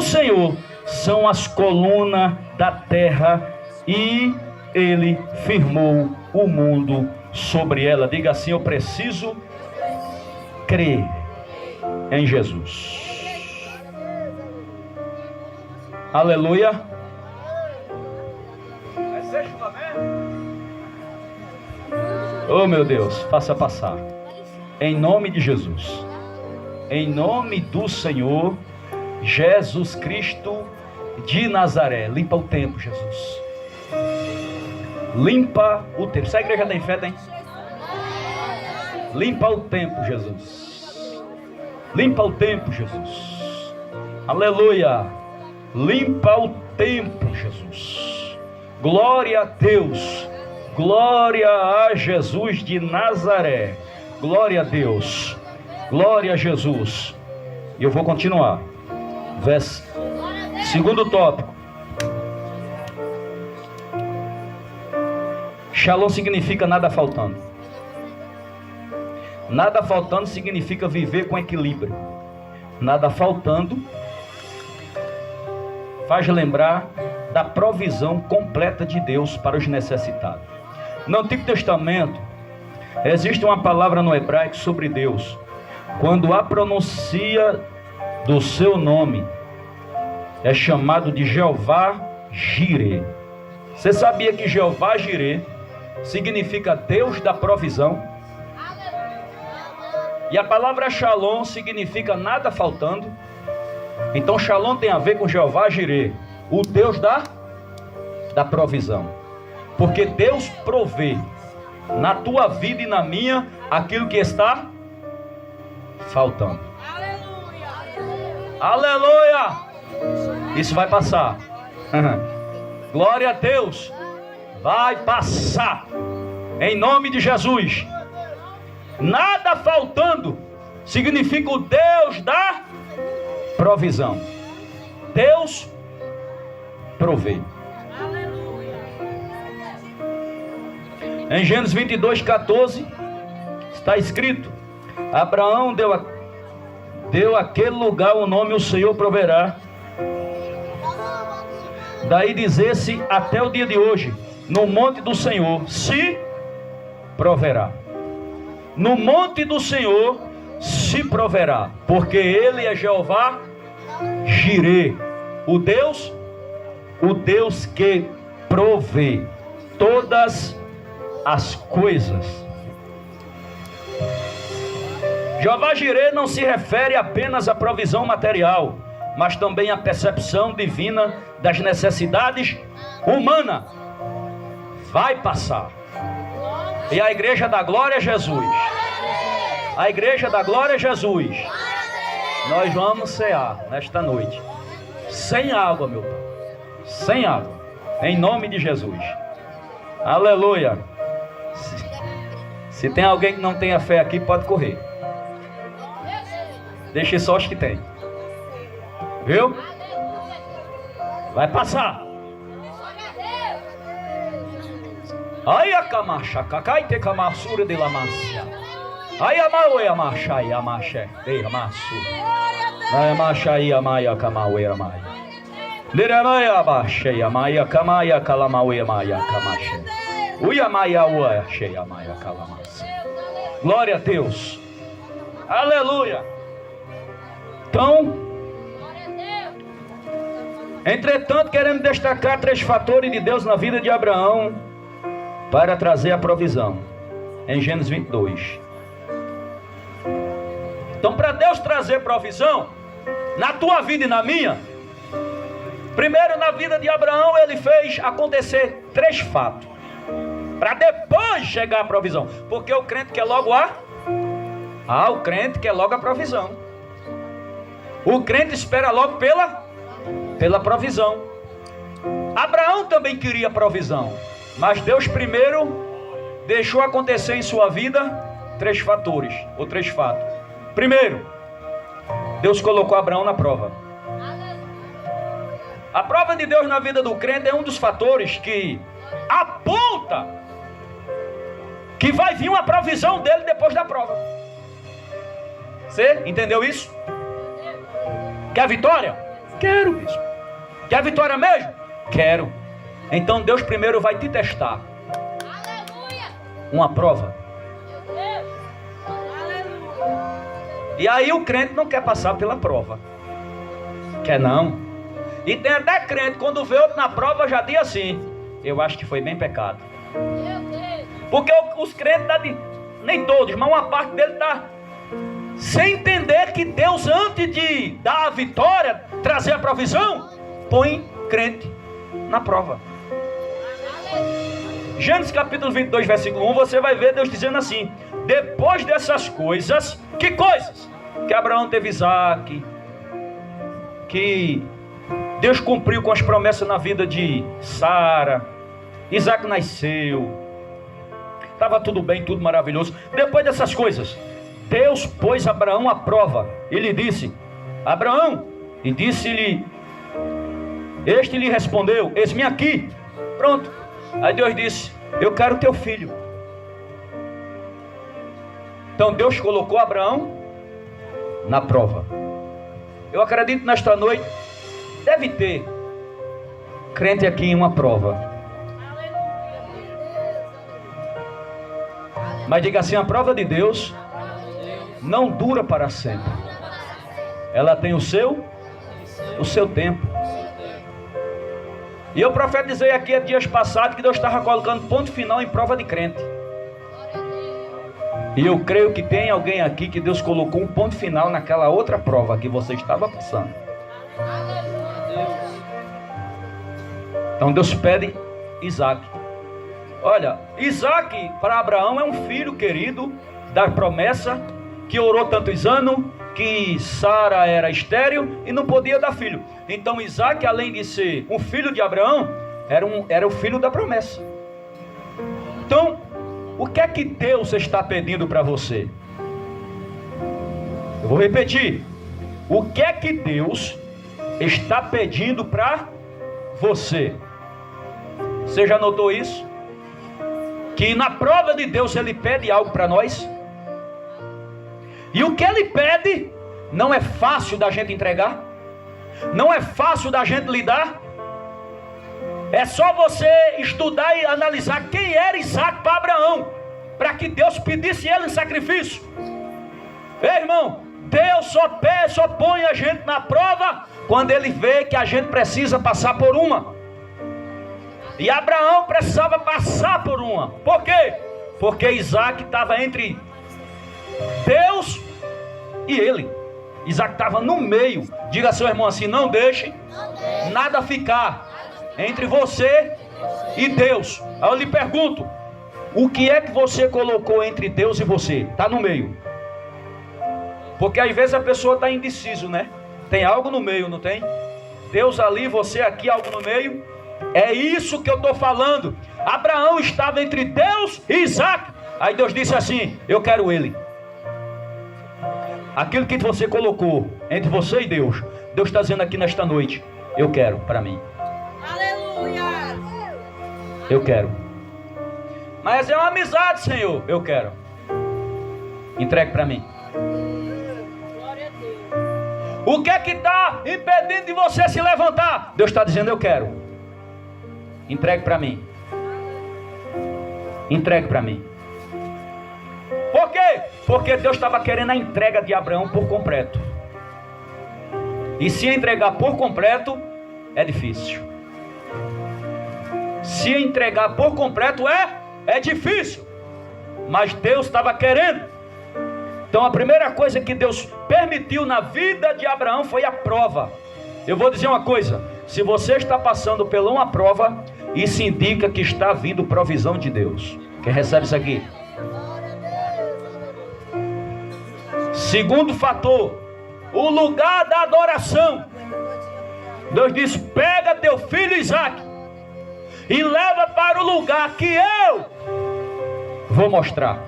Senhor são as colunas da terra, e ele firmou o mundo sobre ela. Diga assim: eu preciso crer em Jesus. Aleluia. Oh meu Deus, faça passar. Em nome de Jesus. Em nome do Senhor Jesus Cristo de Nazaré. Limpa o templo, Jesus. Limpa o templo. Se a igreja tem fé, tem? Limpa o templo, Jesus. Limpa o templo, Jesus. Aleluia. Limpa o templo, Jesus. Glória a Deus. Glória a Jesus de Nazaré. Glória a Deus. Glória a Jesus. E eu vou continuar. Segundo tópico. Shalom significa nada faltando. Nada faltando significa viver com equilíbrio. Nada faltando faz lembrar da provisão completa de Deus para os necessitados. No Antigo Testamento existe uma palavra no hebraico sobre Deus. Quando a pronuncia do seu nome é chamado de Jeová Jireh. Você sabia que Jeová Jireh significa Deus da provisão? E a palavra Shalom significa nada faltando. Então Shalom tem a ver com Jeová Jireh, o Deus da provisão. Porque Deus provê na tua vida e na minha aquilo que está faltando. Aleluia! Isso vai passar. Glória a Deus. Vai passar. Em nome de Jesus. Nada faltando significa o Deus da provisão. Deus provê. Em Gênesis 22:14 está escrito: Abraão deu àquele lugar o nome: o Senhor proverá. Daí dizer-se até o dia de hoje: no monte do Senhor se proverá. No monte do Senhor se proverá, porque Ele é Jeová Jireh, o Deus que provê todas as coisas. Jeová Jireh não se refere apenas à provisão material, mas também à percepção divina das necessidades humanas. Vai passar. E a igreja da glória é Jesus. A igreja da glória é Jesus. Nós vamos cear nesta noite sem água, meu Pai. Sem água. Em nome de Jesus. Aleluia. Se tem alguém que não tenha fé aqui, pode correr. Deixe só os que tem. Viu? Vai passar. Ai a camacha, cacai te camassura de lamácia. Ai a maue a macha e a maché de amasso. Ai a macha e a maia camaue a maia. Diramaia abaixo e a maia camaia calamaue a maia camaché. Ui a maia ua cheia a maia calamassa. Glória a Deus. Aleluia. Então, entretanto, queremos destacar 3 fatores de Deus na vida de Abraão para trazer a provisão. Em Gênesis 22. Então, para Deus trazer provisão na tua vida e na minha, primeiro na vida de Abraão ele fez acontecer 3 fatos, para depois chegar a provisão. Porque o crente quer logo o crente quer logo a provisão. O crente espera logo pela provisão. Abraão também queria provisão, mas Deus primeiro deixou acontecer em sua vida 3 fatores, ou 3 fatos. Primeiro, Deus colocou Abraão na prova. A prova de Deus na vida do crente é um dos fatores que aponta que vai vir uma provisão dele depois da prova. Você entendeu isso? Quer vitória? Quero, bispo. Quer vitória mesmo? Quero. Então Deus primeiro vai te testar. Uma prova. E aí o crente não quer passar pela prova. Quer não. E tem até crente, quando vê outro na prova, já diz assim: eu acho que foi bem pecado. Porque os crentes, nem todos, mas uma parte dele está sem entender que Deus, antes de dar a vitória, trazer a provisão, põe crente na prova. Gênesis capítulo 22, versículo 1, você vai ver Deus dizendo assim: depois dessas coisas, que coisas? Que Abraão teve Isaac, que Deus cumpriu com as promessas na vida de Sara, Isaac nasceu, estava tudo bem, tudo maravilhoso. Depois dessas coisas, Deus pôs Abraão à prova. Ele disse: Abraão, e disse-lhe, este lhe respondeu: eis-me aqui. Pronto. Aí Deus disse: eu quero teu filho. Então Deus colocou Abraão na prova. Eu acredito nesta noite deve ter crente aqui em uma prova. Mas diga assim: a prova de Deus não dura para sempre. Ela tem o seu tempo. E eu profetizei aqui há dias passados que Deus estava colocando ponto final em prova de crente. E eu creio que tem alguém aqui que Deus colocou um ponto final naquela outra prova que você estava passando. Então Deus pede Isaac. Olha, Isaac para Abraão é um filho querido da promessa, que orou tantos anos, que Sara era estéril e não podia dar filho. Então Isaac, além de ser um filho de Abraão, era o filho da promessa. Então, o que é que Deus está pedindo para você? Eu vou repetir. O que é que Deus está pedindo para você? Você já notou isso? Que na prova de Deus Ele pede algo para nós. E o que Ele pede não é fácil da gente entregar. Não é fácil da gente lidar. É só você estudar e analisar quem era Isaac para Abraão, para que Deus pedisse ele em sacrifício. Ei, irmão, Deus só põe a gente na prova quando Ele vê que a gente precisa passar por uma. E Abraão precisava passar por uma. Por quê? Porque Isaac estava entre Deus e ele. Isaac estava no meio. Diga ao seu irmão assim: não deixe nada ficar entre você e Deus. Aí eu lhe pergunto: o que é que você colocou entre Deus e você? Está no meio. Porque às vezes a pessoa está indeciso, né? Tem algo no meio, não tem? Deus ali, você aqui, algo no meio. É isso que eu estou falando. Abraão estava entre Deus e Isaac. Aí Deus disse assim: eu quero ele. Aquilo que você colocou entre você e Deus, Deus está dizendo aqui nesta noite: eu quero para mim. Aleluia. Eu quero. Mas é uma amizade, Senhor. Eu quero. Entregue para mim. Glória a Deus. O que é que está impedindo de você se levantar? Deus está dizendo: eu quero. Entregue para mim. Entregue para mim. Por quê? Porque Deus estava querendo a entrega de Abraão por completo. E se entregar por completo é difícil. Se entregar por completo é difícil. Mas Deus estava querendo. Então a primeira coisa que Deus permitiu na vida de Abraão foi a prova. Eu vou dizer uma coisa: se você está passando por uma prova, isso indica que está vindo provisão de Deus. Quem recebe isso aqui? Segundo fator, o lugar da adoração. Deus diz: pega teu filho Isaque e leva para o lugar que eu vou mostrar.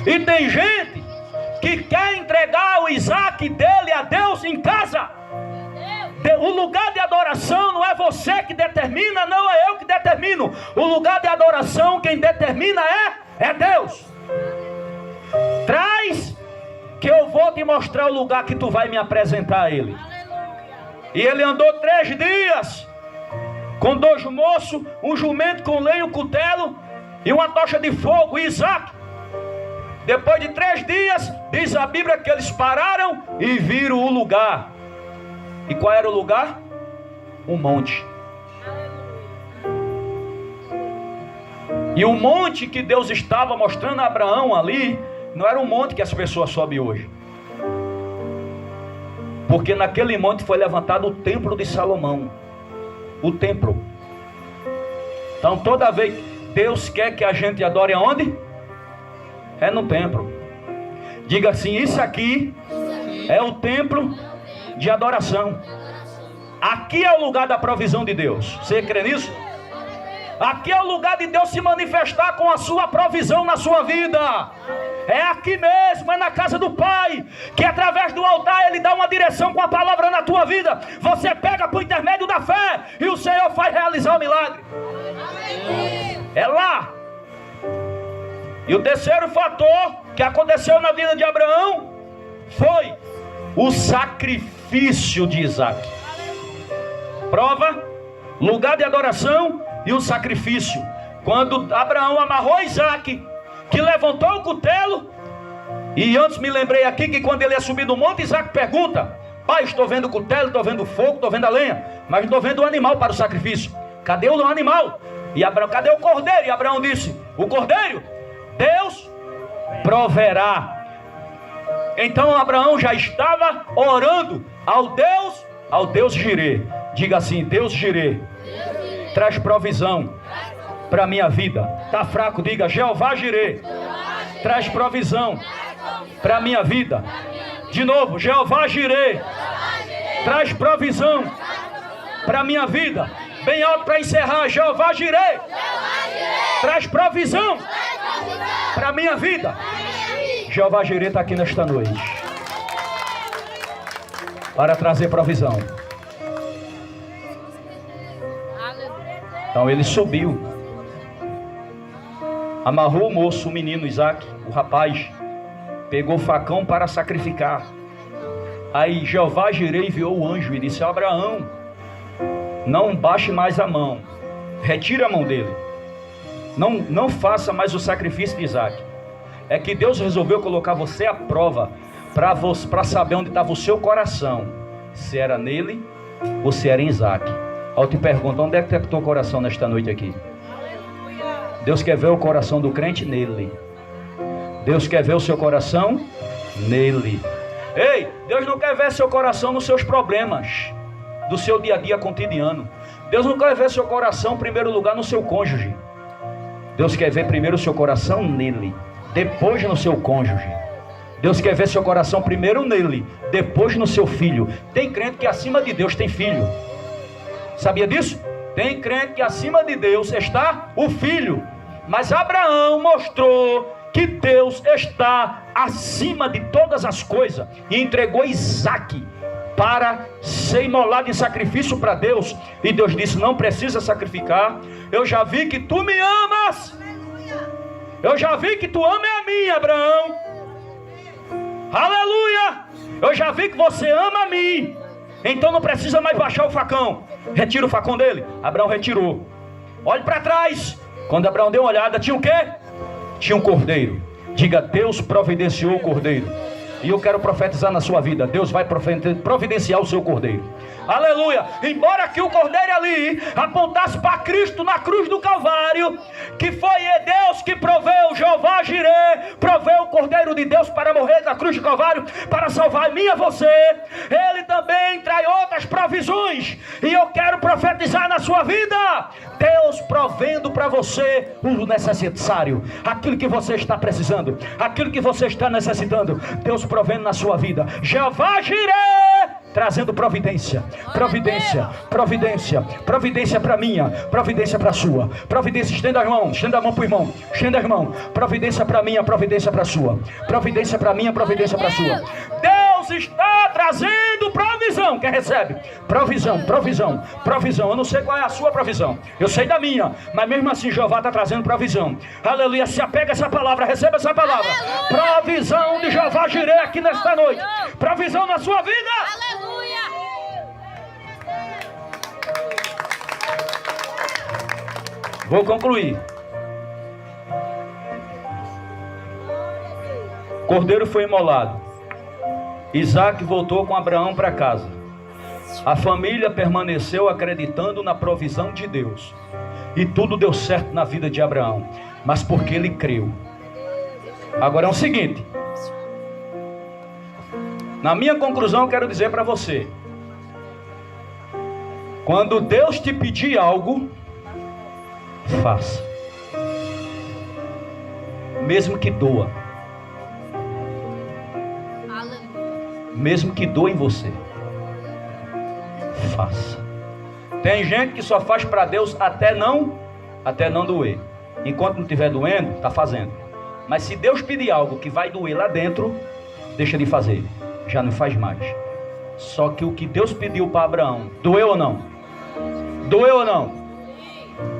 E tem gente que quer entregar o Isaque dele a Deus em casa. O lugar de adoração não é você que determina, não é eu que determino. O lugar de adoração quem determina é Deus. Traz, que eu vou te mostrar o lugar que tu vai me apresentar a ele. E ele andou 3 dias com 2 moços, um jumento com lenha, um cutelo e uma tocha de fogo, e Isaque. Depois de 3 dias, diz a Bíblia que eles pararam e viram o lugar. E qual era o lugar? Um monte. E o monte que Deus estava mostrando a Abraão ali, não era um monte que as pessoas sobem hoje. Porque naquele monte foi levantado o templo de Salomão. O templo. Então toda vez Deus quer que a gente adore aonde? É no templo. Diga assim: isso aqui é o templo de adoração. Aqui é o lugar da provisão de Deus. Você crê nisso? Aqui é o lugar de Deus se manifestar com a sua provisão na sua vida. É aqui mesmo, é na casa do Pai, que através do altar Ele dá uma direção com a palavra na tua vida. Você pega por intermédio da fé e o Senhor faz realizar o milagre. É lá. E o terceiro fator que aconteceu na vida de Abraão foi o sacrifício de Isaque. Prova, lugar de adoração e o sacrifício. Quando Abraão amarrou Isaque, que levantou o cutelo, e antes me lembrei aqui que quando ele ia subir do monte, Isaque pergunta: pai, estou vendo o cutelo, estou vendo o fogo, estou vendo a lenha, mas não estou vendo o animal para o sacrifício. Cadê o animal? E Abraão: cadê o cordeiro? E Abraão disse: o cordeiro Deus proverá. Então Abraão já estava orando ao Deus Jirê. Diga assim: Deus Jirê, traz provisão para minha vida. Está fraco? Diga: Jeová Jirê, traz provisão para minha vida. De novo: Jeová Jirê, traz provisão para minha vida. Bem alto para encerrar: Jeová Jirê, traz provisão para minha vida. Jeová Jirê está aqui nesta noite para trazer provisão. Então ele subiu, amarrou o moço, o menino Isaque, o rapaz, pegou o facão para sacrificar. Aí Jeová Jirê enviou o anjo e disse: Abraão, não baixe mais a mão, retire a mão dele, não faça mais o sacrifício de Isaque. É que Deus resolveu colocar você à prova para saber onde estava o seu coração, se era nele ou se era em Isaque. Eu te pergunto: onde é que está o teu coração nesta noite aqui? Deus quer ver o coração do crente nele. Deus quer ver o seu coração nele. Ei, Deus não quer ver seu coração nos seus problemas do seu dia a dia cotidiano. Deus não quer ver seu coração em primeiro lugar no seu cônjuge. Deus quer ver primeiro o seu coração nele, depois no seu cônjuge. Deus quer ver seu coração primeiro nele, depois no seu filho. Tem crente que acima de Deus tem filho. Sabia disso? Tem crente que acima de Deus está o filho. Mas Abraão mostrou que Deus está acima de todas as coisas e entregou Isaque para ser imolado em sacrifício para Deus. E Deus disse: não precisa sacrificar, eu já vi que tu me amas. Eu já vi que tu ama a mim, Abraão. Aleluia! Eu já vi que você ama a mim. Então não precisa mais baixar o facão. Retira o facão dele. Abraão retirou. Olhe para trás. Quando Abraão deu uma olhada, tinha o quê? Tinha um cordeiro. Diga: Deus providenciou o cordeiro. E eu quero profetizar na sua vida. Deus vai providenciar o seu cordeiro. Aleluia. Embora que o cordeiro ali apontasse para Cristo na cruz do Calvário, que foi Deus que proveu, Jeová Jireh, proveu o cordeiro de Deus para morrer na cruz do Calvário, para salvar a mim e a você. Ele também traz outras provisões. E eu quero profetizar na sua vida. Deus provendo para você o necessário, aquilo que você está precisando, aquilo que você está necessitando. Deus provendo na sua vida. Jeová Jireh, trazendo providência, providência, providência, providência para minha, providência para a sua, providência. Estenda a mão para o irmão, estenda a mão. Providência para minha, providência para a sua, providência para minha, providência para a sua. Deus está trazendo provisão. Quem recebe? Provisão, provisão, provisão. Eu não sei qual é a sua provisão, eu sei da minha, mas mesmo assim Jeová está trazendo provisão. Aleluia. Se apega a essa palavra, receba essa palavra. Provisão de Jeová Jireh aqui nesta noite. Provisão na sua vida. Vou concluir. Cordeiro foi imolado. Isaac voltou com Abraão para casa. A família permaneceu acreditando na provisão de Deus. E tudo deu certo na vida de Abraão. Mas porque ele creu. Agora é o seguinte. Na minha conclusão eu quero dizer para você. Quando Deus te pedir algo, faça. Mesmo que doa. Mesmo que doa em você. Faça. Tem gente que só faz para Deus até não doer. Enquanto não estiver doendo, está fazendo. Mas se Deus pedir algo que vai doer lá dentro, deixa de fazer. Já não faz mais. Só que o que Deus pediu para Abraão, doeu ou não? Doeu ou não?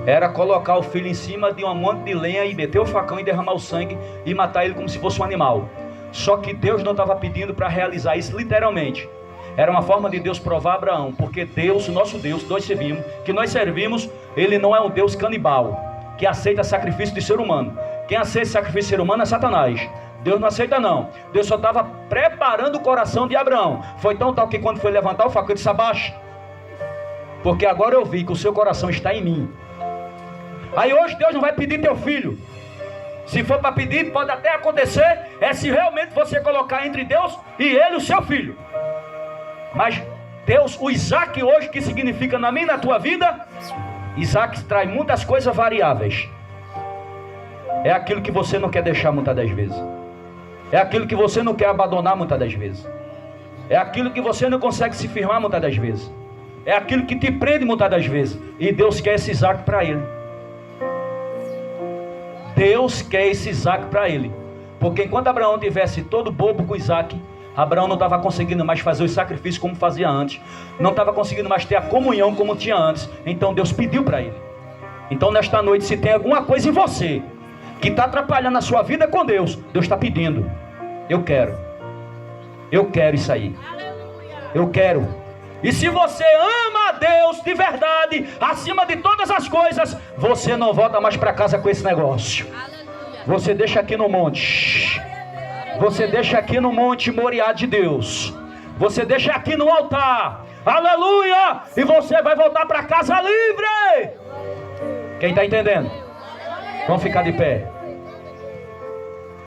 Era colocar o filho em cima de um monte de lenha e meter o facão e derramar o sangue e matar ele como se fosse um animal. Só que Deus não estava pedindo para realizar isso literalmente. Era uma forma de Deus provar Abraão, porque Deus, o nosso Deus, que nós servimos, ele não é um Deus canibal, que aceita sacrifício de ser humano. Quem aceita sacrifício de ser humano é Satanás. Deus não aceita não. Deus só estava preparando o coração de Abraão. Foi tão tal que quando foi levantar o facão, ele disse: abaixe, porque agora eu vi que o seu coração está em mim. Aí hoje Deus não vai pedir teu filho. Se for para pedir, pode até acontecer, se realmente você colocar entre Deus e ele o seu filho. Mas Deus, o Isaac hoje, que significa na minha e na tua vida, Isaac traz muitas coisas variáveis. É aquilo que você não quer deixar muitas das vezes. É aquilo que você não quer abandonar muitas das vezes. É aquilo que você não consegue se firmar muitas das vezes. É aquilo que te prende muitas das vezes. E Deus quer esse Isaac para ele. Deus quer esse Isaac para ele. Porque enquanto Abraão tivesse todo bobo com Isaac, Abraão não estava conseguindo mais fazer os sacrifícios como fazia antes. Não estava conseguindo mais ter a comunhão como tinha antes. Então Deus pediu para ele. Então nesta noite, se tem alguma coisa em você que está atrapalhando a sua vida com Deus, Deus está pedindo: eu quero isso aí. Eu quero. E se você ama a Deus de verdade, acima de todas as coisas, você não volta mais para casa com esse negócio. Você deixa aqui no monte. Você deixa aqui no monte Moriá de Deus. Você deixa aqui no altar. Aleluia! E você vai voltar para casa livre. Quem está entendendo? Vamos ficar de pé.